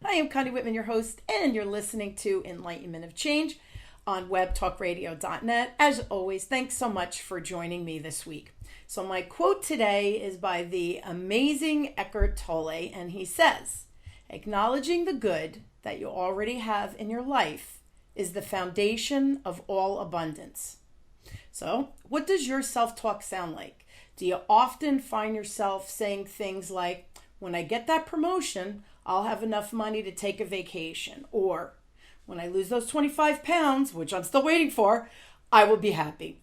I am Connie Whitman, your host, and you're listening to Enlightenment of Change on webtalkradio.net. As always, thanks so much for joining me this week. So my quote today is by the amazing Eckhart Tolle, and he says, "Acknowledging the good that you already have in your life is the foundation of all abundance." So, what does your self-talk sound like? Do you often find yourself saying things like, "When I get that promotion, I'll have enough money to take a vacation," or "When I lose those 25 pounds, which I'm still waiting for, I will be happy"?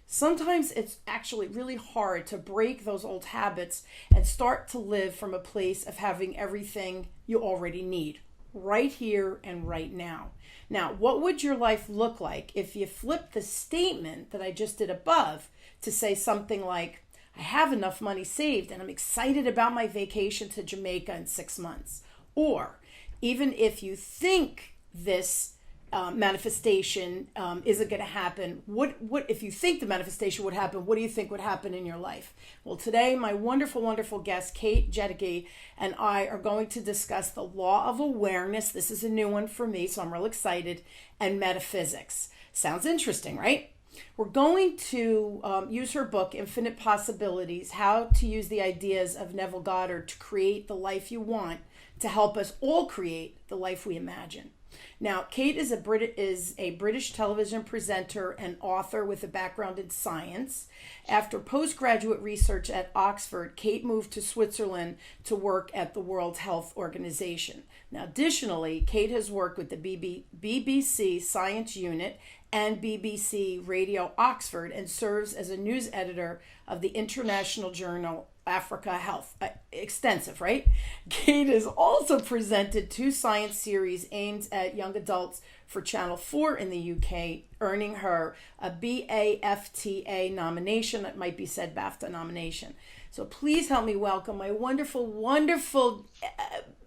Sometimes it's actually really hard to break those old habits and start to live from a place of having everything you already need, right here and right now. Now, what would your life look like if you flipped the statement that I just did above to say something like, "I have enough money saved and I'm excited about my vacation to Jamaica in 6 months"? Or even if you think this manifestation isn't going to happen, what if you think the manifestation would happen, what do you think would happen in your life? Well, today my wonderful guest Katherine Jegede and I are going to discuss the law of awareness. This is a new one for me, so I'm real excited. And metaphysics. Sounds interesting, right? We're going to use her book, Infinite Possibilities, How to Use the Ideas of Neville Goddard to Create the Life You Want, to help us all create the life we imagine. Now, Kate is a British television presenter and author with a background in science. After postgraduate research at Oxford, Kate moved to Switzerland to work at the World Health Organization. Now, additionally, Kate has worked with the BBC Science Unit and BBC Radio Oxford and serves as a news editor of the international journal Africa Health. Extensive, right? Kate has also presented 2 science series aimed at young adults for Channel 4 in the UK, earning her a BAFTA nomination. That might be said BAFTA nomination. So please help me welcome my wonderful,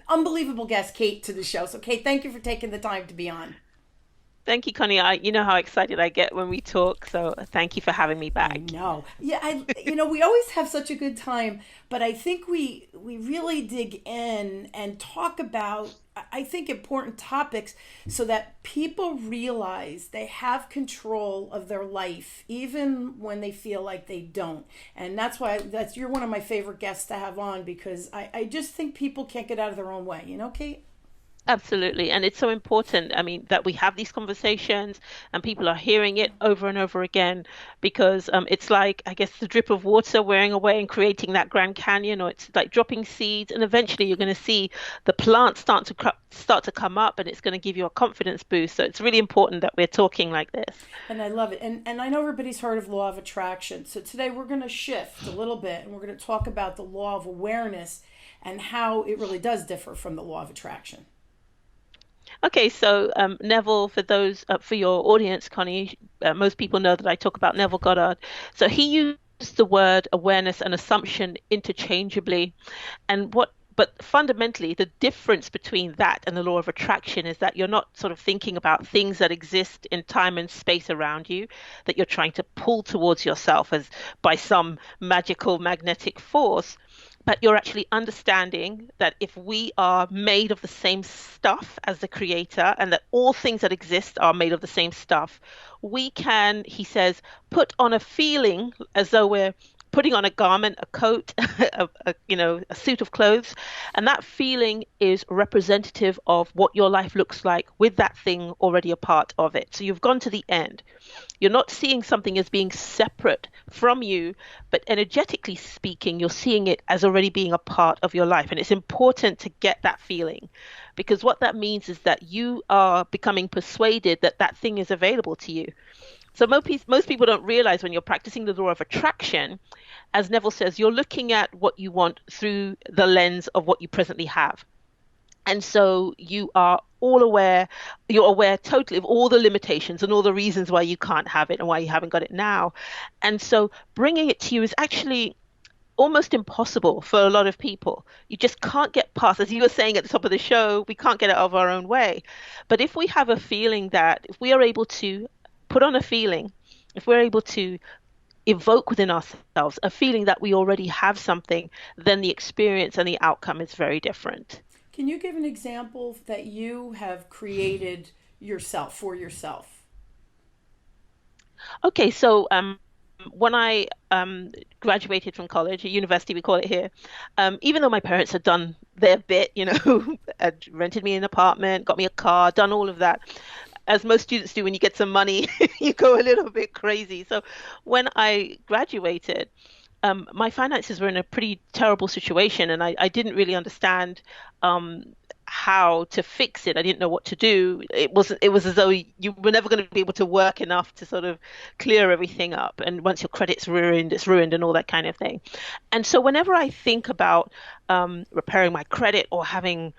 unbelievable guest, Kate, to the show. So Kate, thank you for taking the time to be on. Thank you, Connie. You know how excited I get when we talk, so thank you for having me I back. know. Yeah, we always have such a good time, but I think we really dig in and talk about, I think, important topics so that people realize they have control of their life even when they feel like they don't. And that's why you're one of my favorite guests to have on, because I just think people can't get out of their own way, Kate? Absolutely. And it's so important, I mean, that we have these conversations and people are hearing it over and over again because it's like, I guess, the drip of water wearing away and creating that Grand Canyon, or it's like dropping seeds. And eventually you're going to see the plants start to come up, and it's going to give you a confidence boost. So it's really important that we're talking like this. And I love it. And I know everybody's heard of law of attraction. So today we're going to shift a little bit and we're going to talk about the law of awareness and how it really does differ from the law of attraction. Okay, so Neville, for your audience, Connie, most people know that I talk about Neville Goddard. So he used the word awareness and assumption interchangeably, but fundamentally, the difference between that and the law of attraction is that you're not sort of thinking about things that exist in time and space around you, that you're trying to pull towards yourself as by some magical magnetic force. But you're actually understanding that if we are made of the same stuff as the creator, and that all things that exist are made of the same stuff, we can, he says, put on a feeling as though we're putting on a garment, a coat, a suit of clothes, and that feeling is representative of what your life looks like with that thing already a part of it. So you've gone to the end. You're not seeing something as being separate from you, but energetically speaking, you're seeing it as already being a part of your life. And it's important to get that feeling, because what that means is that you are becoming persuaded that that thing is available to you. So most people don't realize when you're practicing the law of attraction, as Neville says, you're looking at what you want through the lens of what you presently have. And so you're aware totally of all the limitations and all the reasons why you can't have it and why you haven't got it now. And so bringing it to you is actually almost impossible for a lot of people. You just can't get past, as you were saying at the top of the show, we can't get out of our own way. But if we have a feeling, that if we are able to put on a feeling, if we're able to evoke within ourselves a feeling that we already have something, then the experience and the outcome is very different. Can you give an example that you have created yourself for yourself? Okay, so when I graduated from college, at university we call it here, even though my parents had done their bit, had rented me an apartment, got me a car, done all of that, as most students do when you get some money, you go a little bit crazy. So when I graduated, my finances were in a pretty terrible situation, and I didn't really understand um, how to fix it. I didn't know what to do. It was as though you were never going to be able to work enough to sort of clear everything up. And once your credit's ruined, it's ruined, and all that kind of thing. And so whenever I think about repairing my credit or having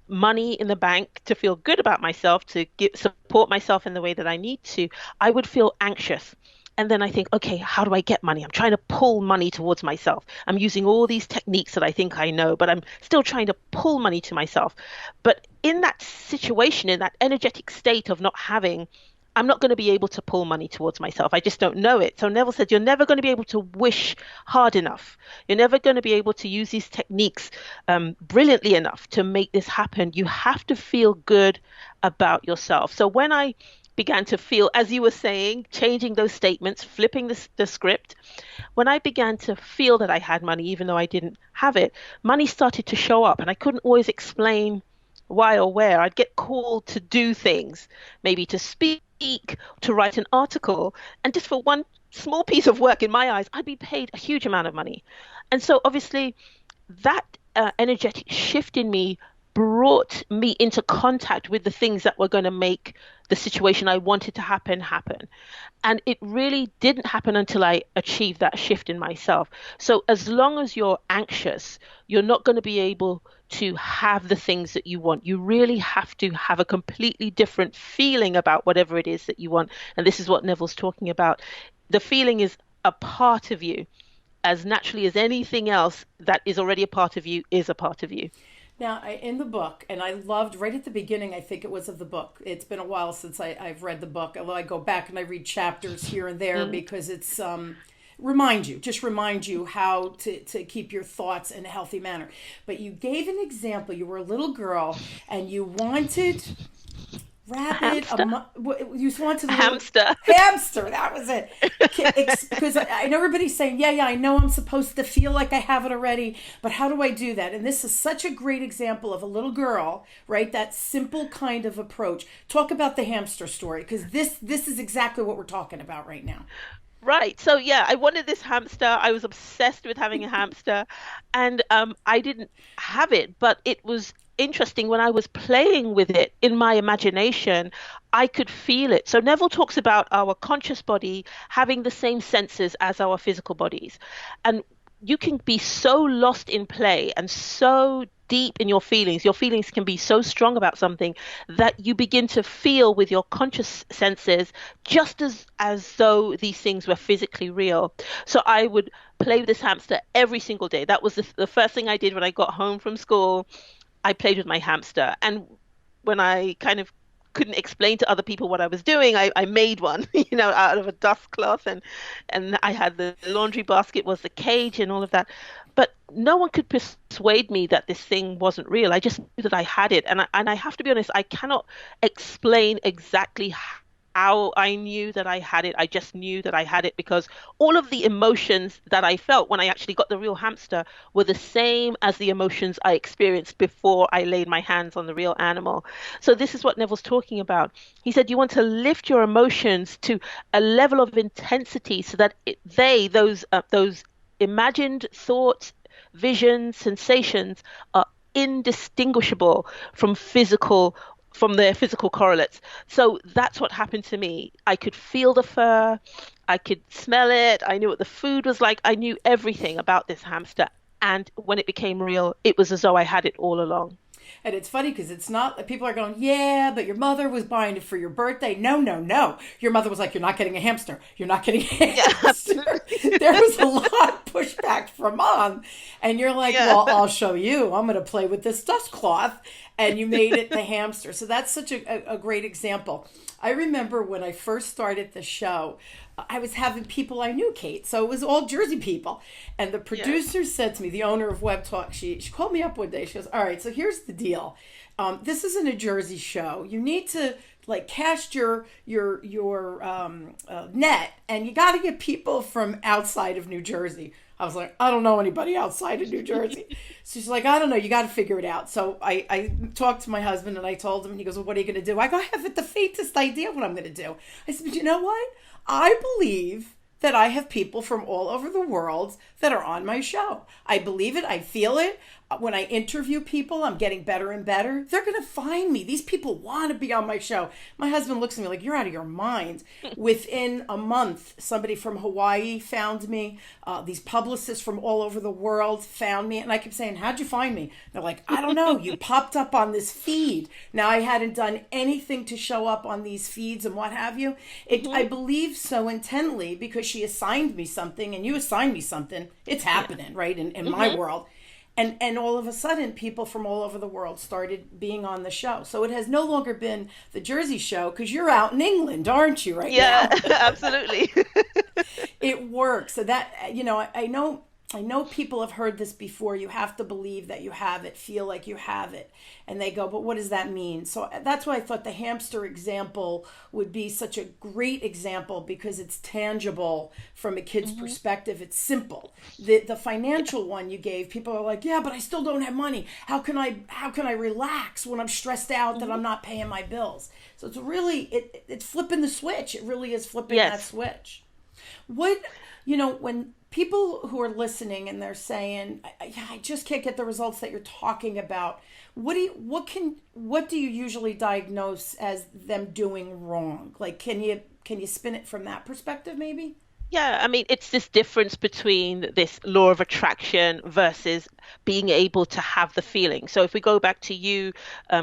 money in the bank to feel good about myself, to support myself in the way that I need to, I would feel anxious. And then I think, okay, how do I get money? I'm trying to pull money towards myself. I'm using all these techniques that I think I know, but I'm still trying to pull money to myself. But in that situation, in that energetic state of not having, I'm not going to be able to pull money towards myself. I just don't know it. So Neville said, you're never going to be able to wish hard enough. You're never going to be able to use these techniques brilliantly enough to make this happen. You have to feel good about yourself. So when I began to feel, as you were saying, changing those statements, flipping the script, when I began to feel that I had money, even though I didn't have it, money started to show up, and I couldn't always explain why or where. I'd get called to do things, maybe to speak, to write an article, and just for one small piece of work, in my eyes, I'd be paid a huge amount of money. And so obviously that energetic shift in me brought me into contact with the things that were going to make the situation I wanted to happen. And it really didn't happen until I achieved that shift in myself. So as long as you're anxious, you're not going to be able to have the things that you want. You really have to have a completely different feeling about whatever it is that you want. And this is what Neville's talking about. The feeling is a part of you, as naturally as anything else that is already a part of you is a part of you. Now, in the book, and I loved right at the beginning, I think it was of the book. It's been a while since I've read the book, although I go back and I read chapters here and there because it's remind you how to keep your thoughts in a healthy manner. But you gave an example. You were a little girl and you wanted rabbit, you wanted a hamster. Hamster, that was it. Because I know everybody's saying, yeah, I know I'm supposed to feel like I have it already, but how do I do that? And this is such a great example of a little girl, right? That simple kind of approach. Talk about the hamster story, because this is exactly what we're talking about right now. Right. So yeah, I wanted this hamster. I was obsessed with having a hamster, and I didn't have it, but it was interesting when I was playing with it in my imagination, I could feel it. So Neville talks about our conscious body having the same senses as our physical bodies. And you can be so lost in play and so deep in your feelings. Your feelings can be so strong about something that you begin to feel with your conscious senses just as though these things were physically real. So I would play with this hamster every single day. That was the first thing I did when I got home from school. I played with my hamster. And when I kind of couldn't explain to other people what I was doing, I made one, out of a dust cloth, and I had the laundry basket was the cage and all of that. But no one could persuade me that this thing wasn't real. I just knew that I had it. And I have to be honest, I cannot explain exactly how I knew that I had it. I just knew that I had it because all of the emotions that I felt when I actually got the real hamster were the same as the emotions I experienced before I laid my hands on the real animal. So this is what Neville's talking about. He said you want to lift your emotions to a level of intensity so that those imagined thoughts, visions, sensations are indistinguishable from their physical correlates. So that's what happened to me. I could feel the fur, I could smell it, I knew what the food was like, I knew everything about this hamster. And when it became real, it was as though I had it all along. And it's funny because it's not, people are going, yeah, but your mother was buying it for your birthday. No, no, no. Your mother was like, you're not getting a hamster. You're not getting a hamster. Yeah. There was a lot of pushback from mom. And you're like, well, I'll show you. I'm going to play with this dust cloth. and you made it the hamster. So that's such a great example. I remember when I first started the show, I was having people I knew, Kate. So it was all Jersey people. And the producer said to me, the owner of Web Talk, she called me up one day. She goes, all right, so here's the deal. This isn't a Jersey show. You need to like cast your net, and you got to get people from outside of New Jersey. I was like, I don't know anybody outside of New Jersey. So she's like, I don't know. You got to figure it out. So I talked to my husband and I told him, and he goes, well, what are you going to do? I go, I have the faintest idea what I'm going to do. I said, but you know what? I believe that I have people from all over the world that are on my show. I believe it. I feel it. When I interview people, I'm getting better and better. They're going to find me. These people want to be on my show. My husband looks at me like, you're out of your mind. Within a month, somebody from Hawaii found me. These publicists from all over the world found me. And I kept saying, how'd you find me? They're like, I don't know. You popped up on this feed. Now, I hadn't done anything to show up on these feeds and what have you. I believe so intently because she assigned me something and you assigned me something. It's happening, right, in my world. And all of a sudden, people from all over the world started being on the show. So it has no longer been the Jersey show because you're out in England, aren't you, right now? Yeah, absolutely. It works. So that, I know people have heard this before. You have to believe that you have it, feel like you have it. And they go, but what does that mean? So that's why I thought the hamster example would be such a great example because it's tangible from a kid's perspective. It's simple. The financial one you gave, people are like, yeah, but I still don't have money. How can I relax when I'm stressed out that I'm not paying my bills? So it's really, it's flipping the switch. It really is flipping that switch. When people who are listening and they're saying, I just can't get the results that you're talking about, what do you usually diagnose as them doing wrong? Like, can you spin it from that perspective maybe? Yeah, I mean, it's this difference between this law of attraction versus being able to have the feeling. So if we go back to you,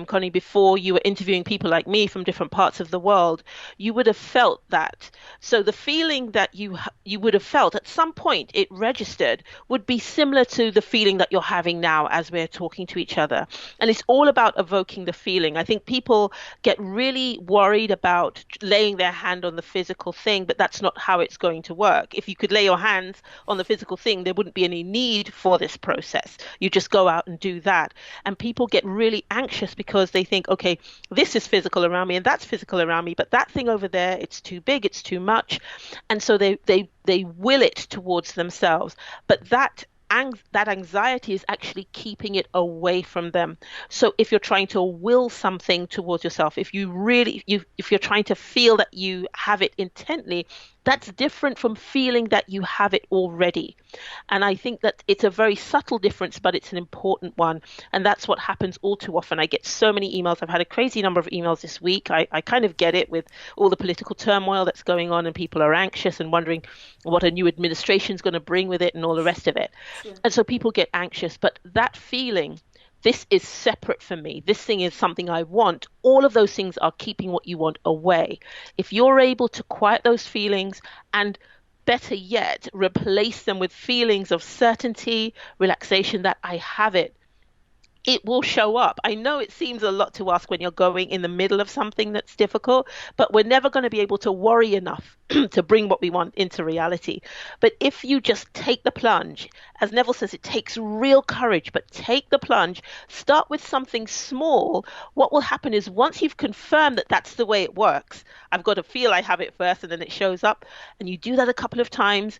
Connie, before you were interviewing people like me from different parts of the world, you would have felt that. So the feeling that you would have felt at some point it registered would be similar to the feeling that you're having now as we're talking to each other. And it's all about evoking the feeling. I think people get really worried about laying their hand on the physical thing, but that's not how it's going to work. If you could lay your hands on the physical thing, there wouldn't be any need for this process. You just go out and do that. And people get really anxious because they think, okay, this is physical around me and that's physical around me, but that thing over there, it's too big, it's too much. And so they will it towards themselves. But that anxiety is actually keeping it away from them. So if you're trying to will something towards yourself, if you're trying to feel that you have it intently, that's different from feeling that you have it already. And I think that it's a very subtle difference, but it's an important one. And that's what happens all too often. I get so many emails. I've had a crazy number of emails this week. I kind of get it with all the political turmoil that's going on and people are anxious and wondering what a new administration is going to bring with it and all the rest of it. Sure. And so people get anxious. But that feeling, this is separate from me. This thing is something I want. All of those things are keeping what you want away. If you're able to quiet those feelings and better yet, replace them with feelings of certainty, relaxation, that I have it, it will show up. I know it seems a lot to ask when you're going in the middle of something that's difficult, but we're never going to be able to worry enough to bring what we want into reality. But if you just take the plunge, as Neville says, it takes real courage, but take the plunge, start with something small. What will happen is once you've confirmed that that's the way it works, I've got to feel I have it first and then it shows up, and you do that a couple of times,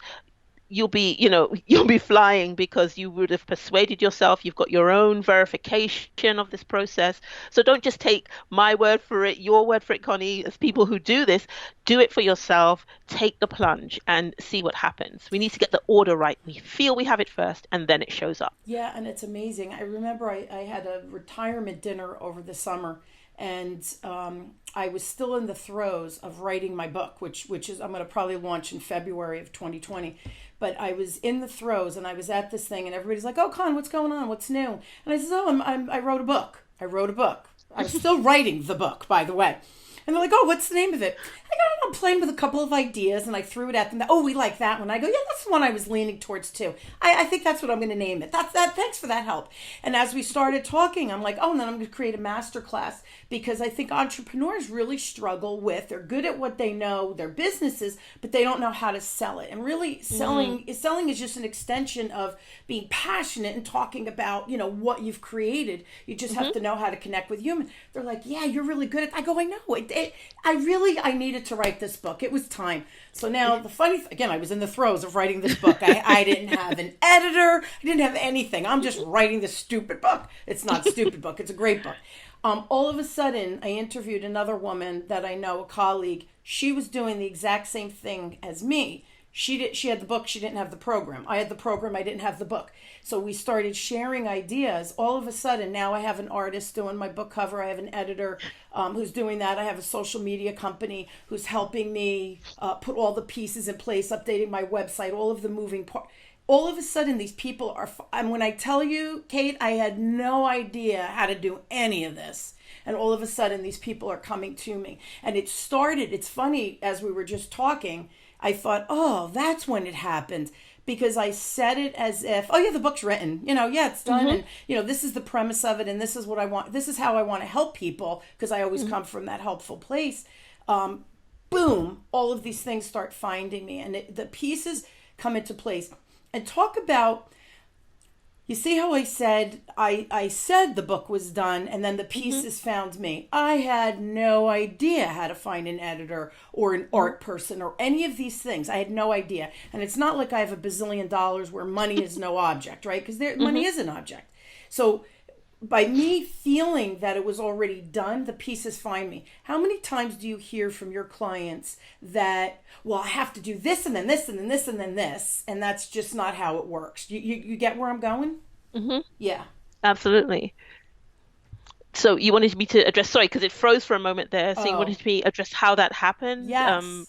you'll be flying because you would have persuaded yourself. You've got your own verification of this process. So don't just take my word for it, your word for it, Connie. As people who do this, do it for yourself. Take the plunge and see what happens. We need to get the order right. We feel we have it first and then it shows up. Yeah, and it's amazing. I remember I had a retirement dinner over the summer, and I was still in the throes of writing my book, which is I'm going to probably launch in February of 2020. But I was in the throes, and I was at this thing, and everybody's like, "Oh, Con, what's going on? What's new?" And I said, "Oh, I wrote a book. I wrote a book. I was still writing the book, by the way." And they're like, oh, what's the name of it? I go, I'm playing with a couple of ideas, and I threw it at them. Oh, we like that one. I go, yeah, that's the one I was leaning towards too. I think that's what I'm going to name it. That's that. Thanks for that help. And as we started talking, I'm like, oh, and then I'm going to create a master class, because I think entrepreneurs really struggle with, they're good at what they know, their businesses, but they don't know how to sell it. And really selling is just an extension of being passionate and talking about, what you've created. You just have to know how to connect with humans. They're like, yeah, you're really good at I go, I know it. I needed to write this book. It was time. So now the funny again, I was in the throes of writing this book. I didn't have an editor. I didn't have anything. I'm just writing this stupid book. It's not a stupid book. It's a great book. All of a sudden, I interviewed another woman that I know, a colleague. She was doing the exact same thing as me. She had the book, she didn't have the program. I had the program, I didn't have the book. So we started sharing ideas. All of a sudden, now I have an artist doing my book cover. I have an editor who's doing that. I have a social media company who's helping me put all the pieces in place, updating my website, all of the moving parts. All of a sudden, these people are, and when I tell you, Kate, I had no idea how to do any of this. And all of a sudden, these people are coming to me. And it's funny, as we were just talking, I thought, oh, that's when it happened. Because I said it as if, oh yeah, the book's written, yeah, it's done. And, this is the premise of it. And this is what I want. This is how I want to help people. Because I always come from that helpful place. Boom, all of these things start finding me. And the pieces come into place. And talk about, you see how I said the book was done, and then the pieces found me. I had no idea how to find an editor or an art person or any of these things. I had no idea. And it's not like I have $1 bazillion where money is no object, right? Because money is an object. So by me feeling that it was already done, the pieces find me. How many times do you hear from your clients that, well, I have to do this and then this and then this and then this, and that's just not how it works? You get where I'm going? Yeah. Absolutely. So you wanted me to address, sorry, because it froze for a moment there. So you Oh, wanted me to address how that happened. yes.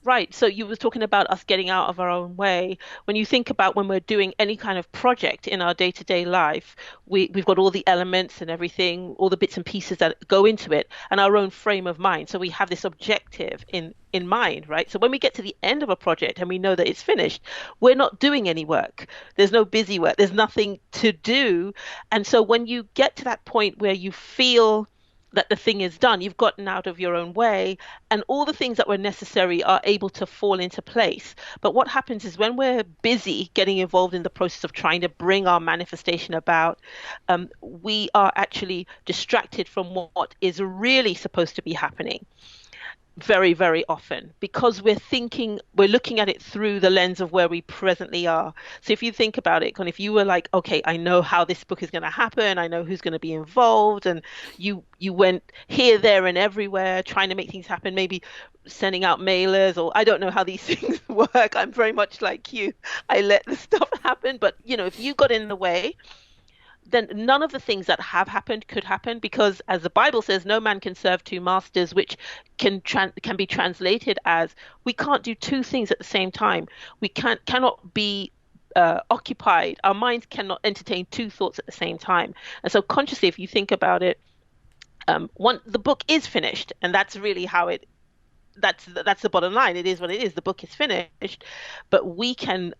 Right. So you were talking about us getting out of our own way. When you think about when we're doing any kind of project in our day-to-day life, we've got all the elements and everything, all the bits and pieces that go into it, and our own frame of mind. So we have this objective in mind, right? So when we get to the end of a project and we know that it's finished, we're not doing any work. There's no busy work. There's nothing to do. And so when you get to that point where you feel that the thing is done, you've gotten out of your own way, and all the things that were necessary are able to fall into place. But what happens is when we're busy getting involved in the process of trying to bring our manifestation about, we are actually distracted from what is really supposed to be happening very, very often, because we're looking at it through the lens of where we presently are. So if you think about it, if you were like, okay, I know how this book is going to happen, I know who's going to be involved, and you went here, there, and everywhere trying to make things happen, maybe sending out mailers, or I don't know how these things work. I'm very much like you. I let the stuff happen, but if you got in the way, then none of the things that have happened could happen, because as the Bible says, no man can serve two masters, which can be translated as we can't do two things at the same time. We cannot be occupied. Our minds cannot entertain two thoughts at the same time. And so consciously, if you think about it, the book is finished, and that's really how it. That's the bottom line. It is what it is. The book is finished, but we can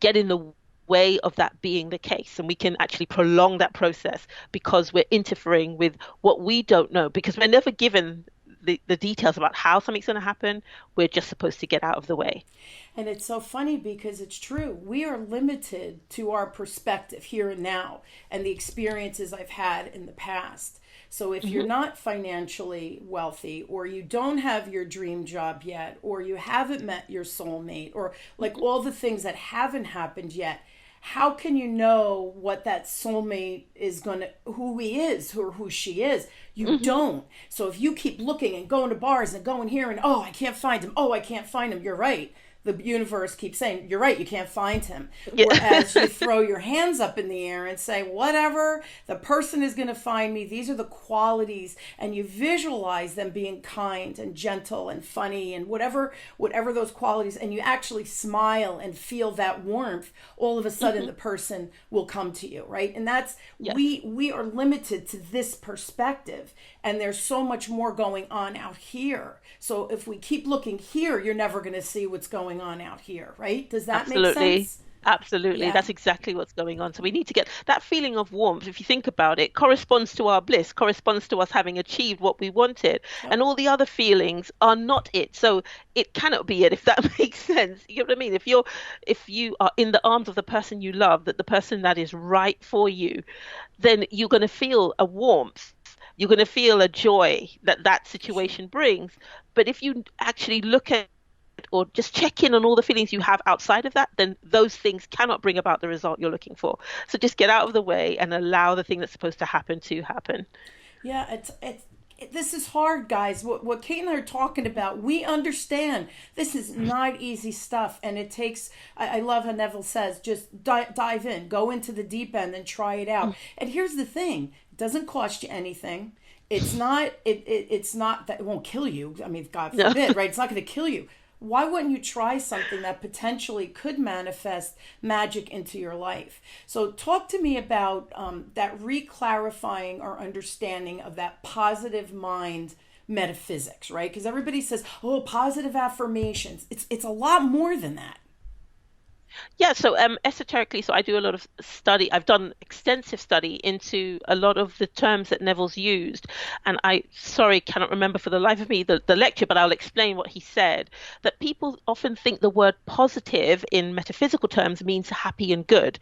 get in the way of that being the case, and we can actually prolong that process because we're interfering with what we don't know, because we're never given the details about how something's going to happen. We're just supposed to get out of the way. And it's so funny because it's true. We are limited to our perspective here and now and the experiences I've had in the past. So if you're not financially wealthy, or you don't have your dream job yet, or you haven't met your soulmate, or like all the things that haven't happened yet, how can you know what that soulmate is who he is or who she is? You don't. So if you keep looking and going to bars and going here and, oh, I can't find him. Oh, I can't find him. You're right. the universe keeps saying, you're right, you can't find him. Yeah. Whereas you throw your hands up in the air and say, whatever, the person is going to find me. These are the qualities. And you visualize them being kind and gentle and funny and whatever those qualities. And you actually smile and feel that warmth. All of a sudden, the person will come to you, right? And that's, Yes. we are limited to this perspective. And there's so much more going on out here. So if we keep looking here, you're never going to see what's going on out here, right? Does that make Absolutely. sense? Absolutely. Yeah. That's exactly what's going on. So we need to get that feeling of warmth. If you think about it, corresponds to our bliss, corresponds to us having achieved what we wanted. And Yep. all the other feelings are not it. So it cannot be it, if that makes sense. You know what I mean? If you are in the arms of the person you love, that the person that is right for you, then you're going to feel a warmth. You're going to feel a joy that that Sure. situation brings. But if you actually look at or just check in on all the feelings you have outside of that, then those things cannot bring about the result you're looking for. So just get out of the way and allow the thing that's supposed to happen. Yeah, this is hard, guys. What Kate and I are talking about, we understand this is not easy stuff, and it takes. I love how Neville says, just dive in, go into the deep end, and try it out. And here's the thing: it doesn't cost you anything. It's not that it won't kill you. I mean, God No. forbid, right? It's not going to kill you. Why wouldn't you try something that potentially could manifest magic into your life? So, talk to me about that reclarifying or understanding of that positive mind metaphysics, right? Because everybody says, "Oh, positive affirmations." It's a lot more than that. Yeah, so esoterically, so I do a lot of study. I've done extensive study into a lot of the terms that Neville's used, and I sorry cannot remember for the life of me the lecture, but I'll explain what he said. That people often think the word positive in metaphysical terms means happy and good,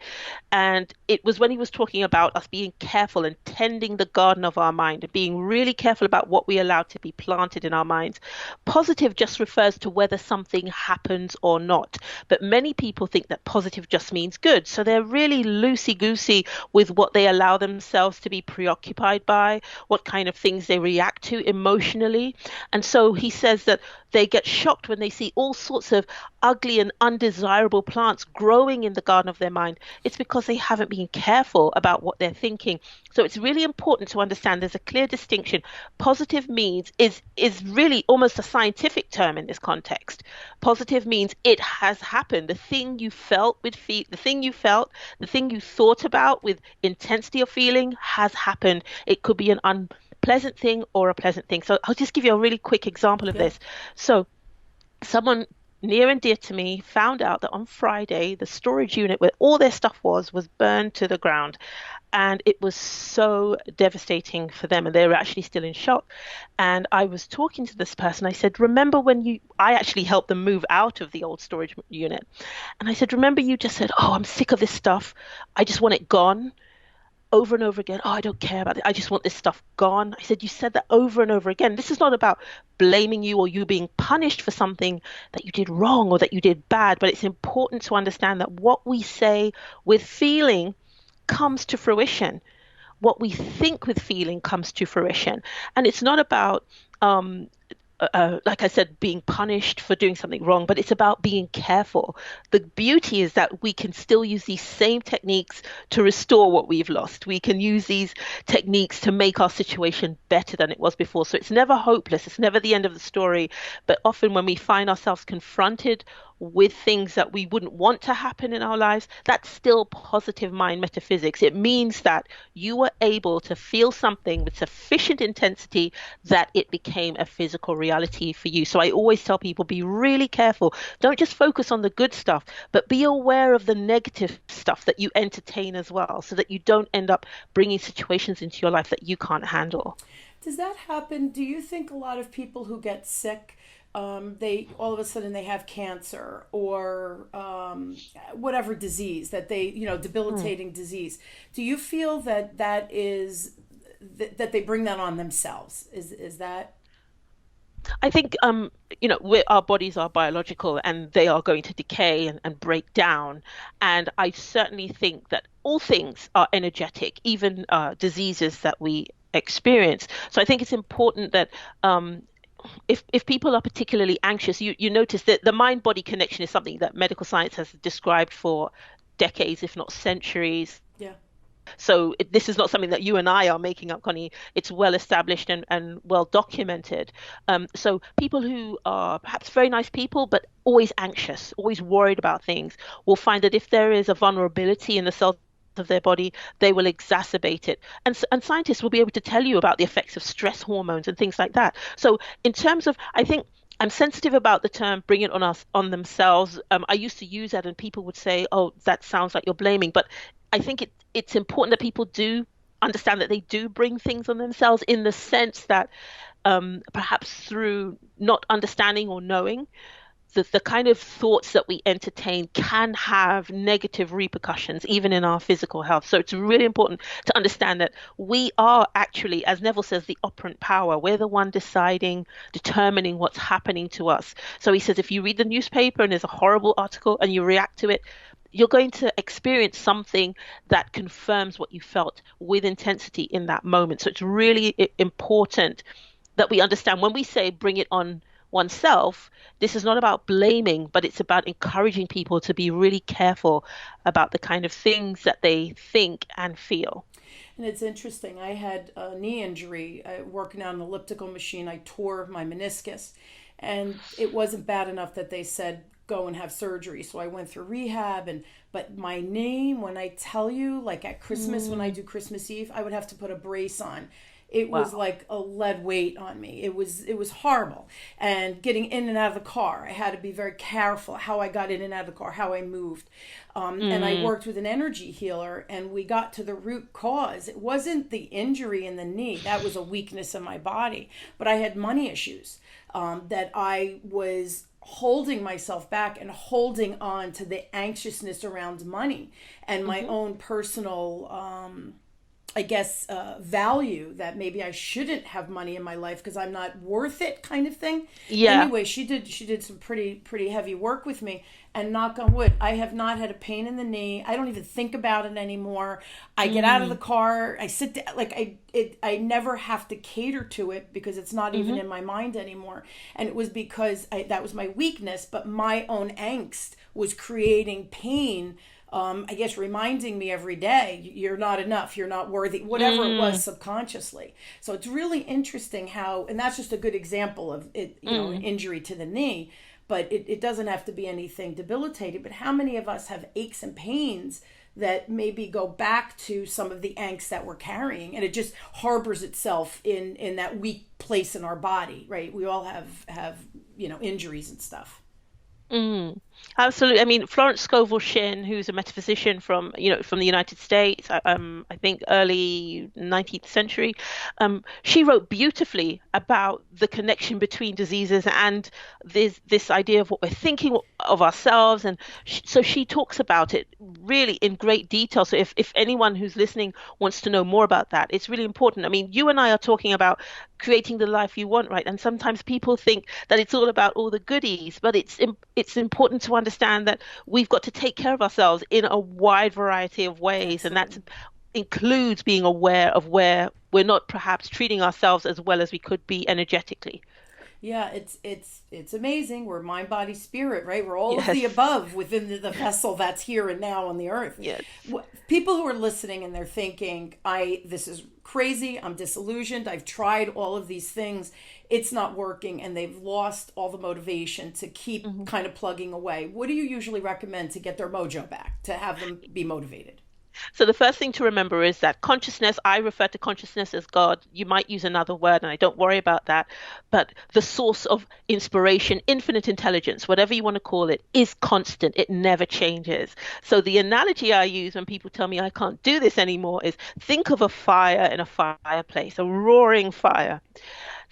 and it was when he was talking about us being careful and tending the garden of our mind and being really careful about what we allow to be planted in our minds. Positive just refers to whether something happens or not. But many people think that positive just means good. So they're really loosey goosey with what they allow themselves to be preoccupied by, what kind of things they react to emotionally. And so he says that they get shocked when they see all sorts of ugly and undesirable plants growing in the garden of their mind. It's because they haven't been careful about what they're thinking. So it's really important to understand there's a clear distinction. Positive means is really almost a scientific term in this context. Positive means it has happened. The thing you felt with the thing you felt, the thing you thought about with intensity of feeling has happened. It could be an unpleasant thing or a pleasant thing. So I'll just give you a really quick example of Yeah. this. So someone near and dear to me found out that on Friday the storage unit where all their stuff was burned to the ground, and it was so devastating for them, and they were actually still in shock. And I was talking to this person. I said, remember when I actually helped them move out of the old storage unit, and I said, remember you just said, oh, I'm sick of this stuff, I just want it gone, over and over again. Oh, I don't care about it. I just want this stuff gone. I said, you said that over and over again. This is not about blaming you or you being punished for something that you did wrong or that you did bad, but it's important to understand that what we say with feeling comes to fruition. What we think with feeling comes to fruition. And it's not about um, like I said, being punished for doing something wrong, but it's about being careful. The beauty is that we can still use these same techniques to restore what we've lost. We can use these techniques to make our situation better than it was before. So it's never hopeless. It's never the end of the story. But often when we find ourselves confronted with things that we wouldn't want to happen in our lives, that's still positive mind metaphysics. It means that you were able to feel something with sufficient intensity that it became a physical reality for you. So I always tell people, be really careful. Don't just focus on the good stuff, but be aware of the negative stuff that you entertain as well, so that you don't end up bringing situations into your life that you can't handle. Does that happen? Do you think a lot of people who get sick, they all of a sudden they have cancer or whatever disease that they, Hmm. debilitating disease? Do you feel that that is that they bring that on themselves? Is that I think our bodies are biological and they are going to decay and break down. And I certainly think that all things are energetic, even diseases that we experience. So I think it's important that um, if people are particularly anxious, you notice that the mind-body connection is something that medical science has described for decades, if not centuries. Yeah. So this is not something that you and I are making up, Connie. It's well established and well documented. So people who are perhaps very nice people, but always anxious, always worried about things, will find that if there is a vulnerability in the cells of their body, they will exacerbate it. And scientists will be able to tell you about the effects of stress hormones and things like that. So in terms of, I think I'm sensitive about the term bring it on us on themselves. I used to use that and people would say, oh, that sounds like you're blaming. But I think it's important that people do understand that they do bring things on themselves in the sense that perhaps through not understanding or knowing the kind of thoughts that we entertain can have negative repercussions even in our physical health. So it's really important to understand that we are actually, as Neville says, the operant power. We're the one deciding, determining what's happening to us. So he says if you read the newspaper and there's a horrible article and you react to it, you're going to experience something that confirms what you felt with intensity in that moment. So it's really important that we understand when we say bring it on oneself, this is not about blaming, but it's about encouraging people to be really careful about the kind of things that they think and feel. And it's interesting. I had a knee injury working on an elliptical machine. I tore my meniscus, and it wasn't bad enough that they said go and have surgery. So I went through rehab, and but my knee, when I tell you, like at Christmas, when I do Christmas Eve, I would have to put a brace on. It was Wow. like a lead weight on me. It was horrible. And getting in and out of the car, I had to be very careful how I got in and out of the car, how I moved. And I worked with an energy healer, and we got to the root cause. It wasn't the injury in the knee. That was a weakness in my body. But I had money issues, that I was holding myself back and holding on to the anxiousness around money and my own personal I guess, value that maybe I shouldn't have money in my life because I'm not worth it, kind of thing. Yeah. Anyway, she did some pretty heavy work with me, and knock on wood, I have not had a pain in the knee. I don't even think about it anymore. I get out of the car, I sit down, like I never have to cater to it because it's not even in my mind anymore. And it was because that was my weakness, but my own angst was creating pain. I guess reminding me every day, you're not enough, you're not worthy, whatever it was subconsciously. So it's really interesting how, and that's just a good example of it, an injury to the knee, but it doesn't have to be anything debilitating. But how many of us have aches and pains that maybe go back to some of the angst that we're carrying, and it just harbors itself in that weak place in our body, right? We all have injuries and stuff. Mm, absolutely. I mean, Florence Scovel Shinn, who's a metaphysician from the United States, I think early 19th century, she wrote beautifully about the connection between diseases and this idea of what we're thinking of ourselves. And so she talks about it really in great detail. So if anyone who's listening wants to know more about that, it's really important. I mean, you and I are talking about creating the life you want, right? And sometimes people think that it's all about all the goodies, but it's important to understand that we've got to take care of ourselves in a wide variety of ways, and that Absolutely. includes being aware of where we're not perhaps treating ourselves as well as we could be energetically. Yeah, it's amazing. We're mind, body, spirit, right? We're all of Yes, the above within the vessel that's here and now on the earth. yes. People who are listening and they're thinking, this is crazy. I'm disillusioned. I've tried all of these things. It's not working, and they've lost all the motivation to keep Mhm. kind of plugging away. What do you usually recommend to get their mojo back, to have them be motivated? So the first thing to remember is that consciousness, I refer to consciousness as God. You might use another word, and I don't worry about that. But the source of inspiration, infinite intelligence, whatever you want to call it, is constant. It never changes. So the analogy I use when people tell me I can't do this anymore is think of a fire in a fireplace, a roaring fire.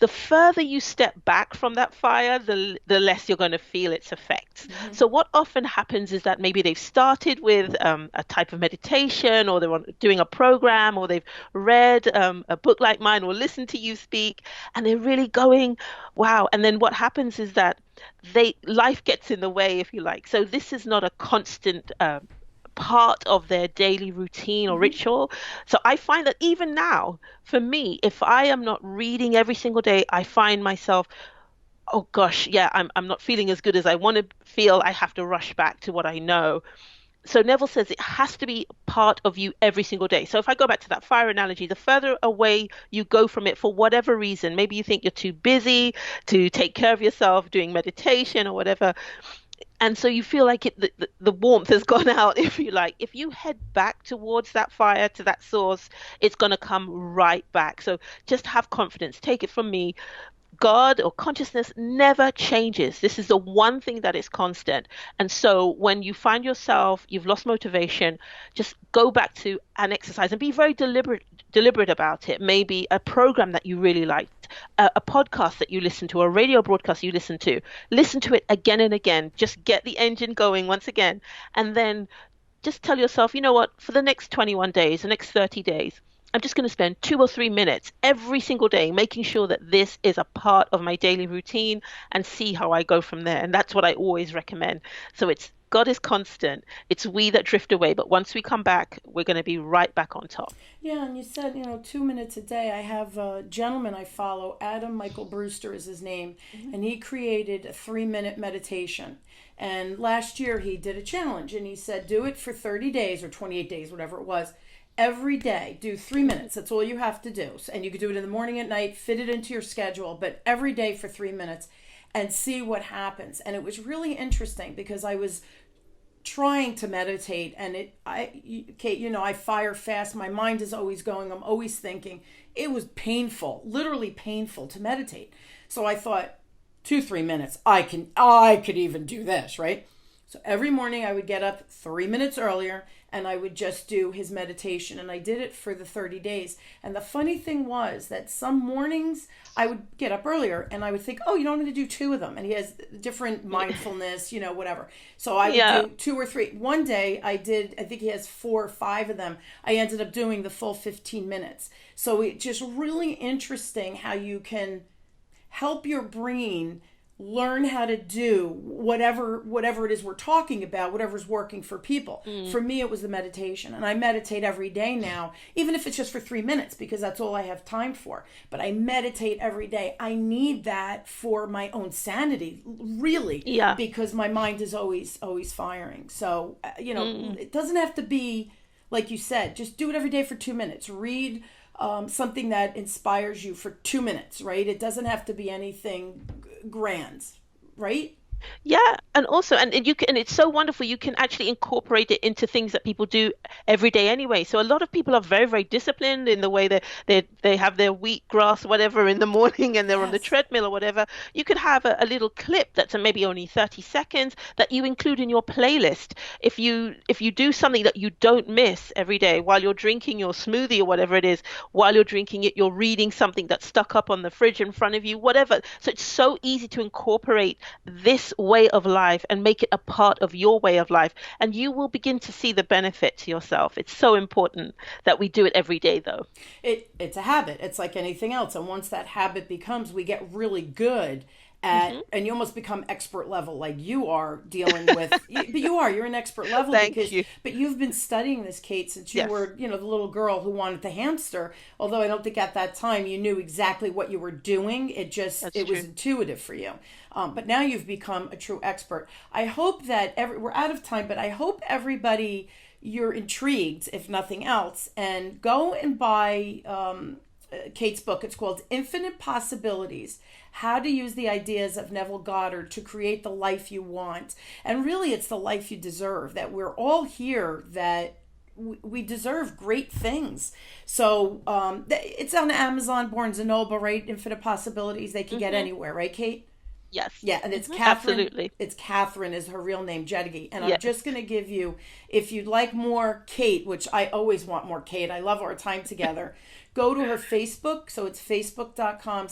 The further you step back from that fire, the less you're going to feel its effects. Hmm. So what often happens is that maybe they've started with a type of meditation, or doing a program, or they've read a book like mine, or listened to you speak, and they're really going, wow. And then what happens is that life gets in the way, if you like. So this is not a constant part of their daily routine or Hmm. ritual. So I find that even now, for me, if I am not reading every single day, I find myself oh gosh, yeah, I'm not feeling as good as I want to feel. I have to rush back to what I know. So Neville says it has to be part of you every single day. So if I go back to that fire analogy, the further away you go from it for whatever reason, maybe you think you're too busy to take care of yourself doing meditation or whatever, and so you feel like the warmth has gone out, if you like. If you head back towards that fire, to that source, it's going to come right back. So just have confidence. Take it from me. God or consciousness never changes. This is the one thing that is constant. And so when you find yourself, you've lost motivation, just go back to an exercise and be very deliberate about it. Maybe a program that you really liked, a podcast that you listen to, a radio broadcast you listen to it again and again. Just get the engine going once again. And then just tell yourself, you know what, for the next 21 days, the next 30 days, I'm just going to spend 2 or 3 minutes every single day making sure that this is a part of my daily routine and see how I go from there. And that's what I always recommend. So it's God is constant. It's we that drift away. But once we come back, we're going to be right back on top. Yeah, and you said, 2 minutes a day. I have a gentleman I follow, Adam Michael Brewster is his name, and he created a 3-minute meditation. And last year he did a challenge, and he said, do it for 30 days or 28 days, whatever it was. Every day, do 3 minutes. That's all you have to do. And you could do it in the morning, at night, fit it into your schedule, but every day for 3 minutes and see what happens. And it was really interesting because I was trying to meditate, and Kate, I fire fast. My mind is always going. I'm always thinking. It was painful, literally painful to meditate. So I thought, 2-3 minutes, I could even do this, right? So every morning I would get up 3 minutes earlier and I would just do his meditation. And I did it for the 30 days. And the funny thing was that some mornings I would get up earlier and I would think, I'm going to do 2 of them. And he has different mindfulness, whatever. So I would do 2 or 3. One day I think he has 4 or 5 of them. I ended up doing the full 15 minutes. So it's just really interesting how you can help your brain learn how to do whatever it is we're talking about, whatever's working for people. For me, it was the meditation. And I meditate every day now, even if it's just for 3 minutes, because that's all I have time for. But I meditate every day. I need that for my own sanity, really. Yeah. Because my mind is always firing. So, it doesn't have to be, like you said, just do it every day for 2 minutes. Read something that inspires you for 2 minutes, right? It doesn't have to be anything grand, right? Yeah, and also, and it's so wonderful. You can actually incorporate it into things that people do every day anyway. So a lot of people are very, very disciplined in the way that they have their wheatgrass, whatever, in the morning, and they're on the treadmill or whatever. You could have a little clip that's maybe only 30 seconds that you include in your playlist. If you do something that you don't miss every day while you're drinking your smoothie or whatever it is, while you're drinking it, you're reading something that's stuck up on the fridge in front of you, whatever. So it's so easy to incorporate this way of life and make it a part of your way of life, and you will begin to see the benefit to yourself. It's so important that we do it every day, though. It's a habit. It's like anything else, and once that habit becomes, we get really good at, and you almost become expert level, like you are dealing with. But you're an expert level. Thank you. But you've been studying this, Kate, since you were, the little girl who wanted the hamster. Although I don't think at that time you knew exactly what you were doing. It was intuitive for you. But now you've become a true expert. I hope that we're out of time, but I hope everybody, you're intrigued, if nothing else, and go and buy Kate's book. It's called Infinite Possibilities: How to Use the Ideas of Neville Goddard to Create the Life You Want. And really, it's the life you deserve, that we're all here, that we deserve great things. So it's on Amazon, Barnes & Noble, right? Infinite Possibilities. They can get anywhere, right, Kate? Yes. Yeah, and it's Katherine. Absolutely. It's Katherine is her real name, Jegede. And I'm just going to give you, if you'd like more Kate, which I always want more Kate. I love our time together. Go to her Facebook. So it's facebook.com/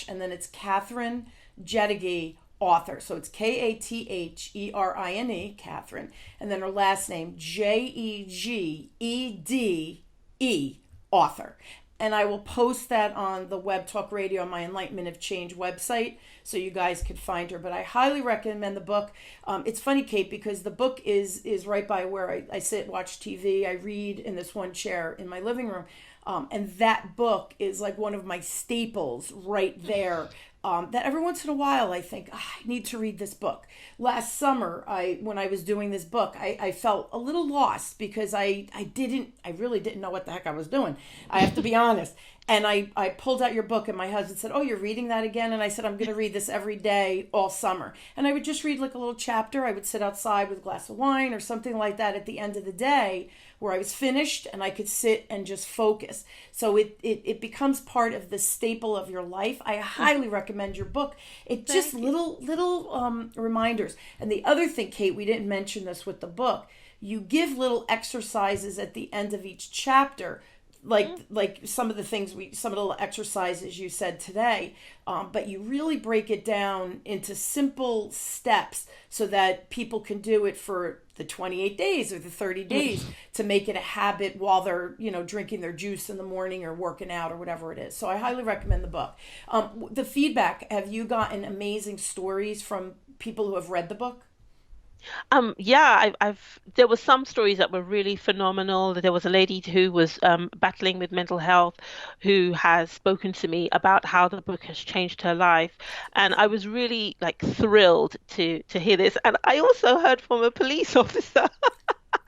and then it's Katherine Jegede, author. So it's KATHERINE, Katherine. And then her last name, JEGEDE, author. And I will post that on the Web Talk Radio on my Enlightenment of Change website so you guys could find her. But I highly recommend the book. It's funny, Kate, because the book is right by where I sit, watch TV. I read in this one chair in my living room. And that book is like one of my staples right there. that every once in a while I think, I need to read this book. Last summer, when I was doing this book, I felt a little lost because I really didn't know what the heck I was doing. I have to be honest. And I pulled out your book, and my husband said, "Oh, you're reading that again?" And I said, "I'm going to read this every day all summer." And I would just read like a little chapter. I would sit outside with a glass of wine or something like that at the end of the day, where I was finished and I could sit and just focus. So it becomes part of the staple of your life. I highly recommend your book. It's just little reminders. And the other thing, Kate, we didn't mention this with the book. You give little exercises at the end of each chapter, like some of the little exercises you said today, but you really break it down into simple steps so that people can do it for the 28 days or the 30 days to make it a habit while they're, drinking their juice in the morning or working out or whatever it is. So I highly recommend the book. The feedback, have you gotten amazing stories from people who have read the book? Yeah, there were some stories that were really phenomenal. There was a lady who was battling with mental health who has spoken to me about how the book has changed her life. And I was really like thrilled to hear this. And I also heard from a police officer.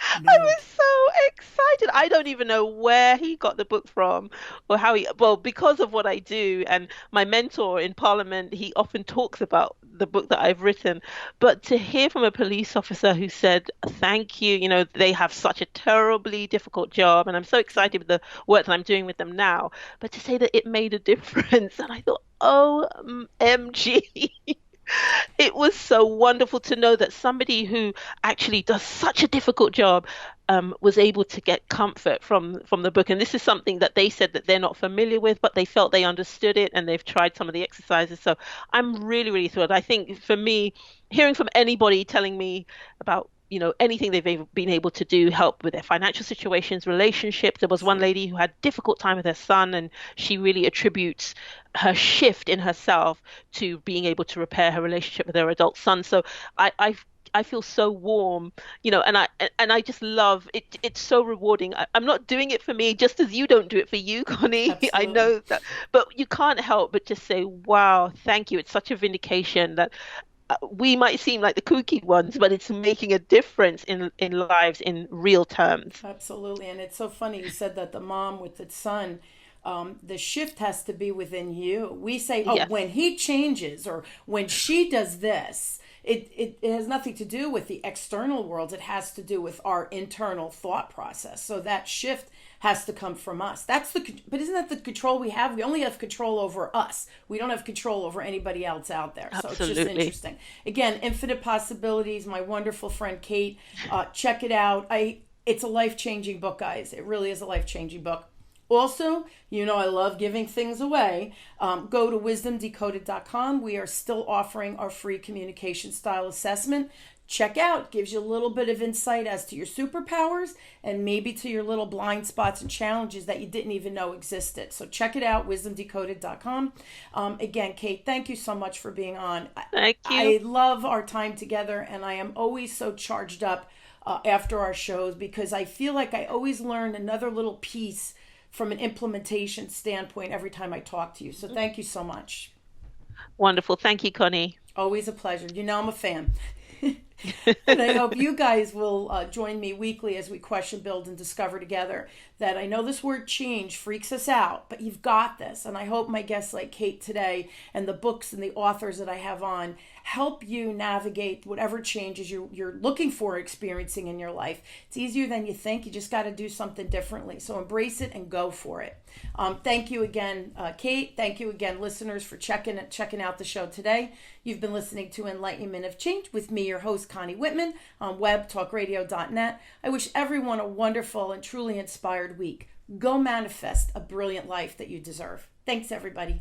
I No. was so excited. I don't even know where he got the book from or well, because of what I do and my mentor in Parliament, he often talks about the book that I've written. But to hear from a police officer who said, thank you, they have such a terribly difficult job and I'm so excited with the work that I'm doing with them now. But to say that it made a difference, and I thought, OMG. It was so wonderful to know that somebody who actually does such a difficult job was able to get comfort from the book. And this is something that they said that they're not familiar with, but they felt they understood it and they've tried some of the exercises. So I'm really, really thrilled. I think for me, hearing from anybody telling me about anything been able to do help with their financial situations, relationships. There was one Sure. lady who had difficult time with her son, and she really attributes her shift in herself to being able to repair her relationship with her adult son. So I feel so warm, and I just love it. It's so rewarding. I'm not doing it for me, just as you don't do it for you, Connie. I Absolutely. know that, but you can't help but just say, "Wow, thank you." It's such a vindication that we might seem like the kooky ones, but it's making a difference in lives in real terms. Absolutely. And it's so funny you said that the mom with the son, the shift has to be within you. We say, oh, Yes, when he changes or when she does this, it has nothing to do with the external world. It has to do with our internal thought process. So that shift has to come from us. But isn't that the control we have? We only have control over us. We don't have control over anybody else out there. So it's just absolutely. interesting. Again, Infinite Possibilities, my wonderful friend Kate. Check it out. It's a life-changing book, guys. It really is a life-changing book. Also, I love giving things away. Go to wisdomdecoded.com. We are still offering our free communication style assessment. Check out, gives you a little bit of insight as to your superpowers and maybe to your little blind spots and challenges that you didn't even know existed. So check it out, wisdomdecoded.com. Again, Kate, thank you so much for being on. Thank you. I love our time together, and I am always so charged up after our shows because I feel like I always learn another little piece from an implementation standpoint every time I talk to you. So thank you so much. Wonderful. Thank you, Connie. Always a pleasure. I'm a fan. And I hope you guys will join me weekly as we question, build, and discover together that I know this word change freaks us out, but you've got this. And I hope my guests like Kate today and the books and the authors that I have on help you navigate whatever changes you're looking for experiencing in your life. It's easier than you think. You just got to do something differently. So embrace it and go for it. Thank you again, Kate. Thank you again, listeners, for checking out the show today. You've been listening to Enlightenment of Change with me, your host, Connie Whitman, on webtalkradio.net. I wish everyone a wonderful and truly inspired week. Go manifest a brilliant life that you deserve. Thanks, everybody.